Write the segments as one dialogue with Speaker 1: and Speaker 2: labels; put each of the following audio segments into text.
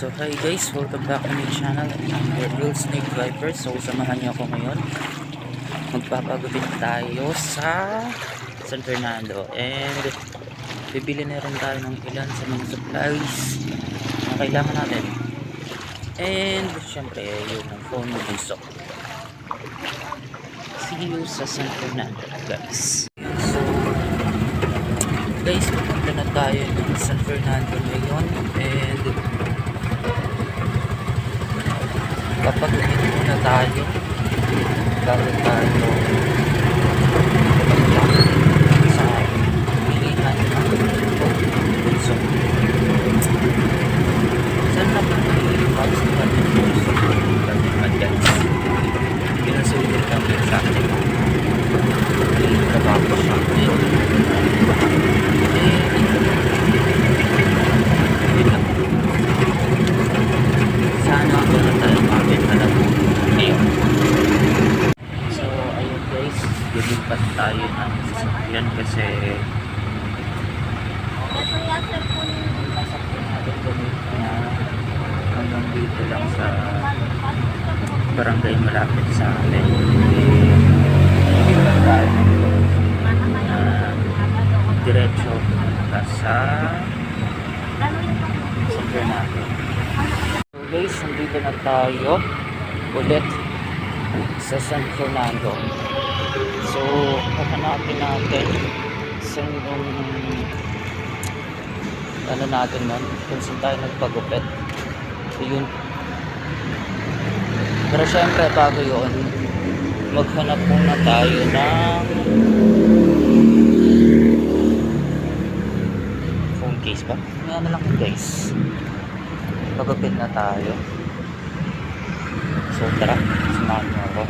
Speaker 1: So hi guys, welcome back to my channel. I'm your real snake driver. So samahan niyo ako ngayon. Magpapagupit tayo sa San Fernando. And bibili na rin tayo ng ilan sa mga supplies na kailangan natin. And syempre yung phone mo gusto. See you sa San Fernando guys. So guys, pupunta na tayo ng San Fernando ngayon. And papagupit muna tayo bago tayo sa pilihan ng bunso. Saan na ba may house na natin guys? Pinasulit kami sa akin. Hindi trabaho siya. Sana ako na tayo makakita na ngayon. So ayun guys, lilipat tayo ng sasakyan kasi nasakyan natin kami na hanggang dito lang sa barangay malapit sa amin. Lilipat tayo na diretso sa San Fernando. So guys, nandito na tayo ulit sa San Fernando. So hahanapin natin saan yung ano natin nun, kung saan tayo nagpagupit. So yun, pero syempre bago yun, maghanap muna tayo ng phone case ba? Ngayon na lang guys, pagupit na tayo. So tara, samahan mo ako.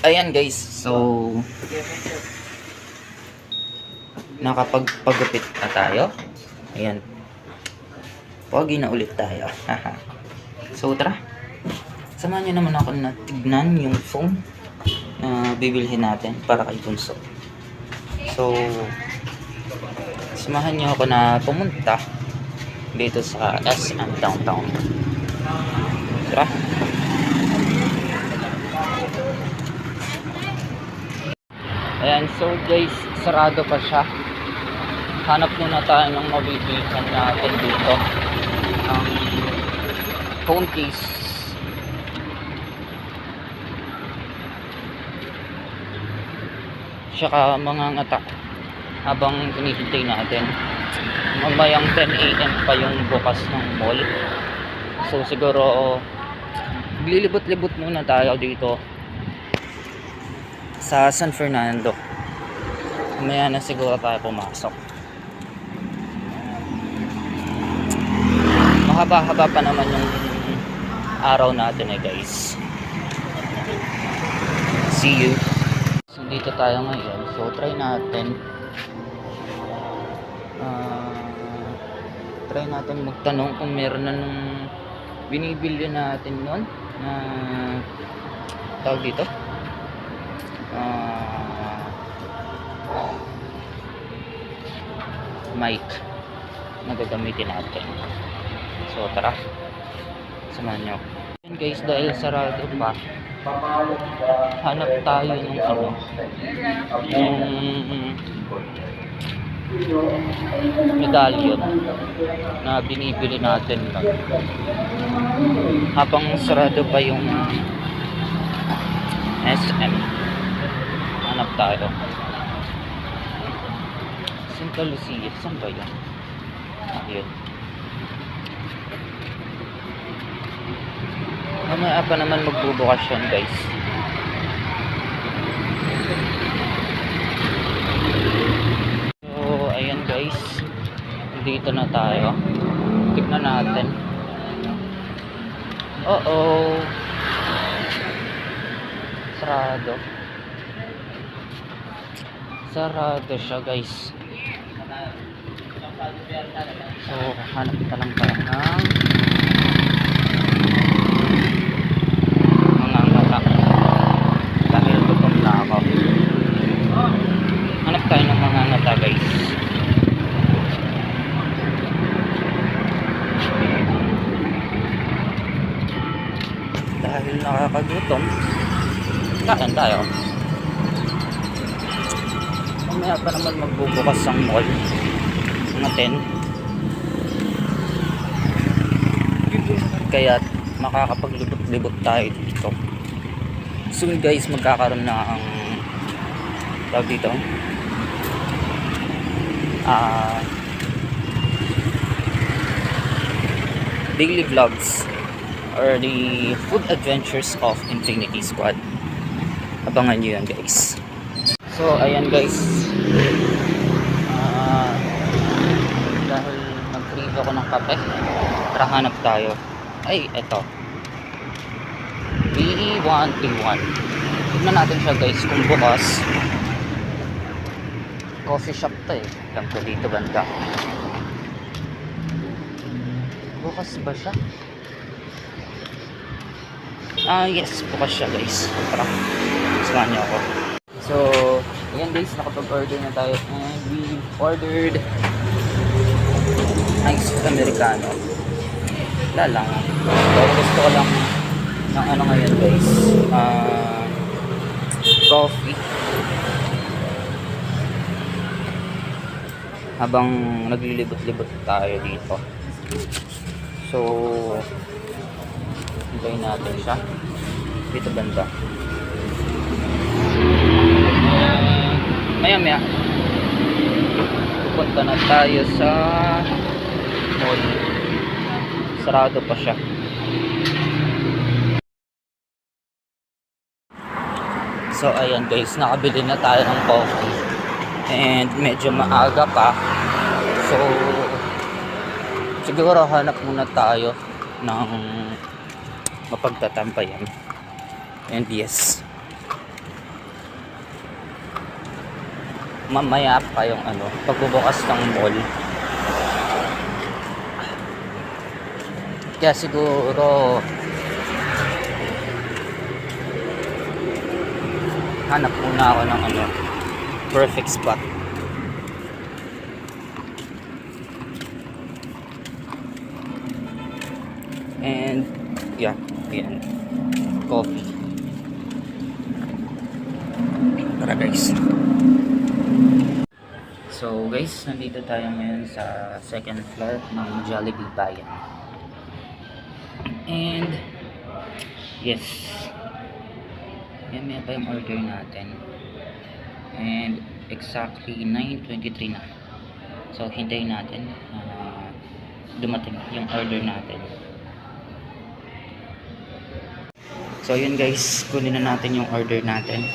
Speaker 1: Ayan guys, so nakapagpagupit na tayo. Ayan, pogi na ulit tayo. So tara, samahan nyo naman ako na tignan yung phone na bibilhin natin para kay Bunso. So samahan nyo ako na pumunta dito sa SM Downtown. Tara. Ayan, so guys, sarado pa siya. Hanap muna tayo ng mabibilihan natin dito. Ang phone case. Tsaka mga ngata habang hinihintay natin. Mamayang 10 AM pa yung bukas ng mall. So siguro lilibot-libot muna tayo dito sa San Fernando. Mamaya na siguro tayo pumasok. Mahaba-haba pa naman yung araw natin guys. See you. So dito tayo ngayon. So try natin magtanong kung meron na nung binibili natin nun na tawag dito mic na gagamitin natin. So tara, samahan nyo. Yan guys, dahil sarado pa, hanap tayo ng yung medallion na binibili natin lang habang sarado pa yung SM. Hanap tayo. Santa Lucia, saan ba yun? Ayun. Mamaya pa naman magbubukas yun guys. So ayan guys, dito na tayo. Tignan natin. Sarado. Sarado siya guys. So hanap ka lang tayo ng mga ngata. Dahil gutom na ako. Hanap tayo ng mga ngata guys. Dahil nakakagutom, kain tayo. Mamaya pa naman magbubukas ang mall. Mga 10. Kaya makakapaglibot-libot tayo dito. Soon guys, magkakaroon na ang tawag dito daily vlogs or the food adventures of Infinity Squad. Abangan nyo yan guys. So ayan guys, dahil nag-crave ako ng kape, tara hanap tayo. Ay, eto BE131. Tignan natin siya guys kung bukas. Coffee shop to alam ko dito banda. Bukas ba siya? Yes, bukas siya guys. Tara, samahan niyo ako. So ayan guys, nakapag-order na tayo and we ordered iced americano. Wala lang. So gusto ko lang ng ano ngayon guys, coffee habang naglilibot-libot tayo dito. So hintayin natin siya dito banda. Maya pupunta na tayo sa mall. Sarado pa siya. So ayan guys, nakabili na tayo ng coffee and medyo maaga pa. So siguro hanap muna tayo ng mapagtatampayan And yes. Mamaya pa yung pagbubukas ng mall. Kaya siguro hanap muna ako ng perfect spot. And yeah, yan. Coffee. Tara guys. So guys, nandito tayo ngayon sa second floor ng Jollibee Bayan. And yes, yan may pa yung order natin. And exactly 9:23 na. So hintayin natin dumating yung order natin. So ayun guys, kunin na natin yung order natin.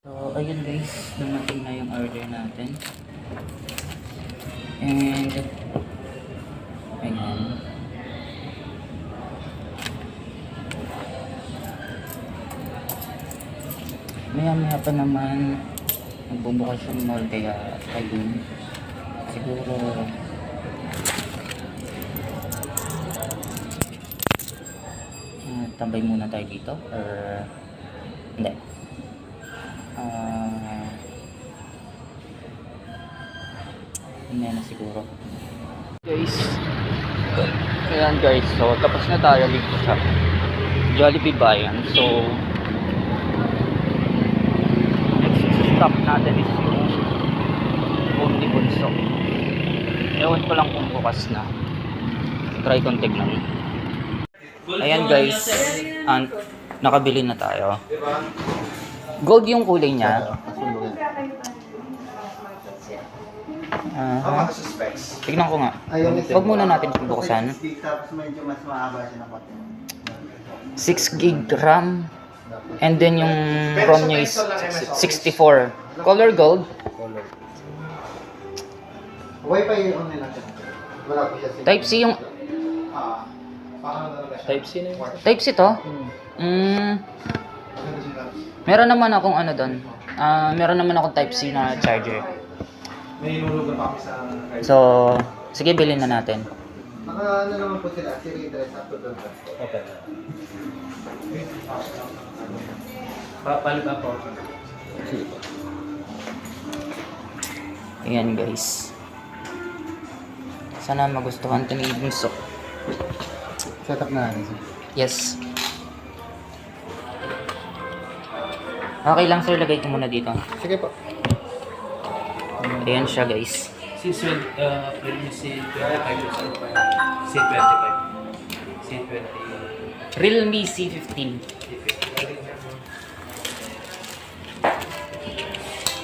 Speaker 1: So ayun guys, dumating na yung order natin. And ayun. Maya pa naman magbubukas yung mall, kaya ayun. Siguro tambay muna tayo dito or hindi. Hindi na siguro. Guys, ayan guys, so tapos na tayo dito sa Jollibee Bayan. So next stop natin is yung Only Bunso. Ewan ko lang kung bukas na. Try kong tignan. Ayan guys, nakabili na tayo. Gold yung kulay niya. Tignan ko nga. Huwag muna natin buksan. 6 gig RAM. And then yung ROM niya is 64. Color gold.
Speaker 2: Wi-Fi online natin. Wala po siya.
Speaker 1: Type C yung...
Speaker 2: Type C na yun.
Speaker 1: Type C to? Meron naman akong doon. Meron naman akong Type C na charger.
Speaker 2: May inulugan pa kami sa...
Speaker 1: So, sige, bilhin na natin.
Speaker 2: Naman po sila. Siri dress up to doon. Okay. Papalit po.
Speaker 1: Ayan guys. Sana magustuhan ito ni Bunso.
Speaker 2: Setup na natin.
Speaker 1: Yes. Okay lang sir, lagay ko muna dito.
Speaker 2: Sige po.
Speaker 1: Ayan siya guys.
Speaker 3: C25
Speaker 1: Realme C15.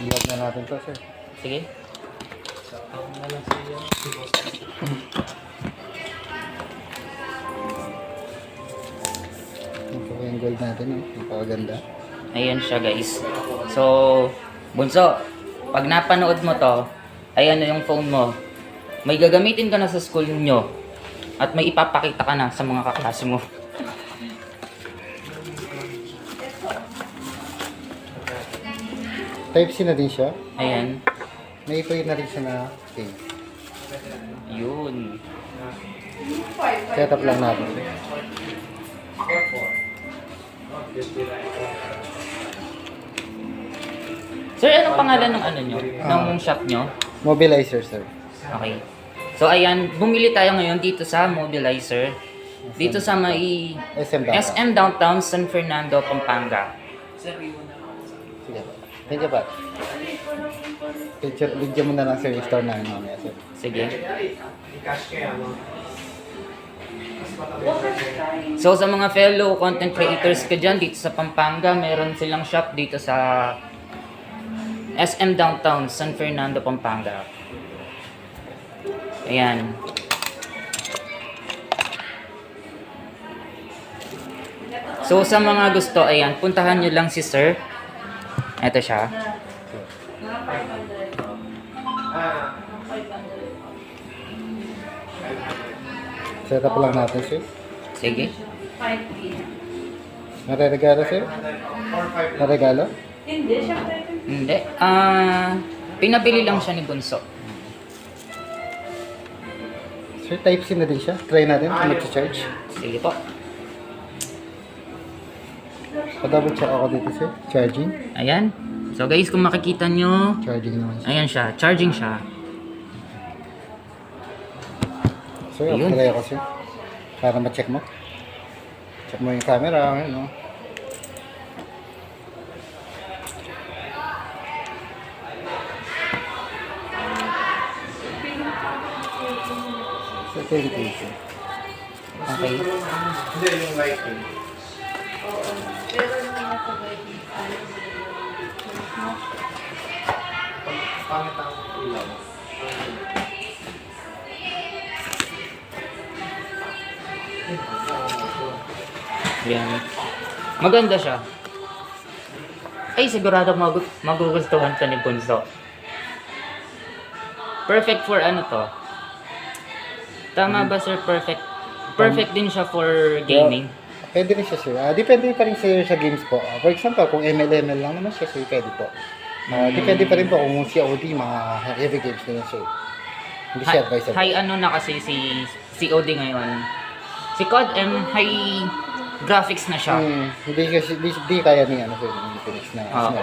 Speaker 2: Vlog na natin to, sir.
Speaker 1: Sige.
Speaker 2: Ito yung gold natin, napakaganda.
Speaker 1: Ayan siya guys. So, Bunso, pag napanood mo to, ayan na yung phone mo. May gagamitin ka na sa school nyo. At may ipapakita ka na sa mga kaklase mo.
Speaker 2: Type C na din siya.
Speaker 1: Ayan.
Speaker 2: May ito na rin siya na case.
Speaker 1: Yun.
Speaker 2: Setup lang natin.
Speaker 1: Sir, anong pangalan ng nyo? Ng shop nyo?
Speaker 2: Mobilizer, sir.
Speaker 1: Okay. So ayan, bumili tayo ngayon dito sa Mobilizer. Dito sa may SM Downtown, San Fernando, Pampanga.
Speaker 2: Sige. Thank you, pa. Video mo na lang, sir, yung store namin mamaya, sir.
Speaker 1: Sige. So sa mga fellow content creators ka dyan dito sa Pampanga, meron silang shop dito sa SM Downtown, San Fernando, Pampanga. Ayan. So sa mga gusto, ayan, puntahan nyo lang si Sir. Ito siya.
Speaker 2: Setup lang natin, sir.
Speaker 1: Sige.
Speaker 2: Nare-regalo sir? Nare-regalo?
Speaker 1: Hindi. Pinabili lang siya ni Bunso.
Speaker 2: Sir, Type-C na din siya. Try natin kung mag-charge.
Speaker 1: Sige po.
Speaker 2: Pa-double check ako dito sir. Charging.
Speaker 1: Ayan. So guys, kung makikita nyo,
Speaker 2: Charging naman sir.
Speaker 1: ayan siya. Charging siya.
Speaker 2: Sir,
Speaker 1: Ayun.
Speaker 2: try ako sir. Para ma-check mo. Check mo yung camera. Ayun, no? So, 20 sir.
Speaker 1: Okay.
Speaker 2: Hindi, yung lighting. Pangit ang ilaw.
Speaker 1: Ayan. Maganda siya. Ay, sigurado magugustuhan ka ni Bunso. Perfect for ano to? Tama ba sir? Perfect. Perfect din siya for gaming.
Speaker 2: Pwede rin siya sir. Depende pa rin sir sa games po. For example, kung ML lang naman siya sir, pwede po. Depende pa rin po kung COD, mga heavy games na yun sir. Hindi siya advisable.
Speaker 1: High ano na kasi si COD ngayon. Si COD high graphics na siya.
Speaker 2: Hindi kasi di kaya ni ano sir, ni Phoenix na.
Speaker 1: Oo.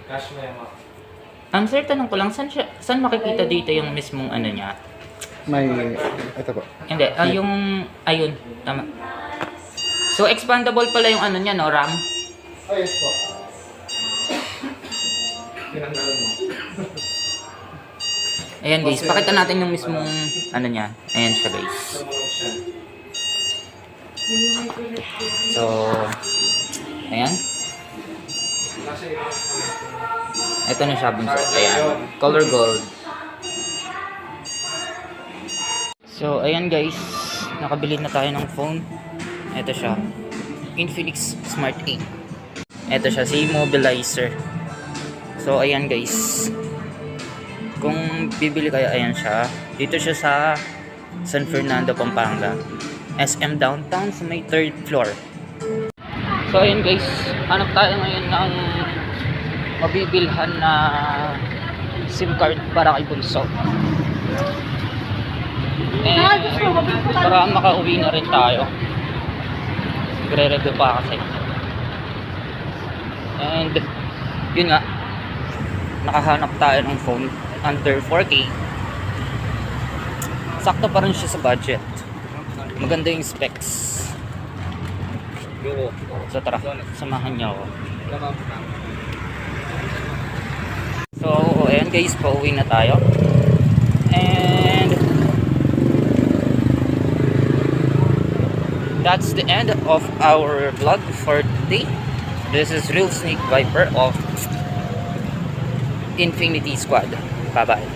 Speaker 2: Cash mo yung
Speaker 1: Ang sir, tanong ko lang, saan makikita dito yung mismong ano niya?
Speaker 2: may, ito po.
Speaker 1: Hindi, ayun, tama. So, expandable pala yung ano niya, no, RAM?
Speaker 2: Oh, yes po. Pinanggalan mo.
Speaker 1: Ayan guys, pakita natin yung mismong ano niya. Ayan siya guys. So, ayan. Ito na siya bunso. Ayan, color gold. So, ayan guys, nakabili na tayo ng phone. Ito siya, Infinix Smart 8. Ito siya, si Mobilizer. So, ayan guys. Kung bibili kayo, ayan siya. Dito siya sa San Fernando, Pampanga. SM Downtown sa may 3rd floor. So, ayan guys. Hanap tayo ngayon ng mabibilhan na SIM card para kay Bunso. And para makauwi na rin tayo. Nagre-review pa kasi. And yun nga, nakahanap tayo ng phone under 4K. Sakto pa rin siya sa budget. Maganda yung specs. So tara, samahan niyo ako. So ayan guys, pauwi na tayo. And that's the end of our vlog for today. This is Real Snake Viper of Infinity Squad. Bye bye.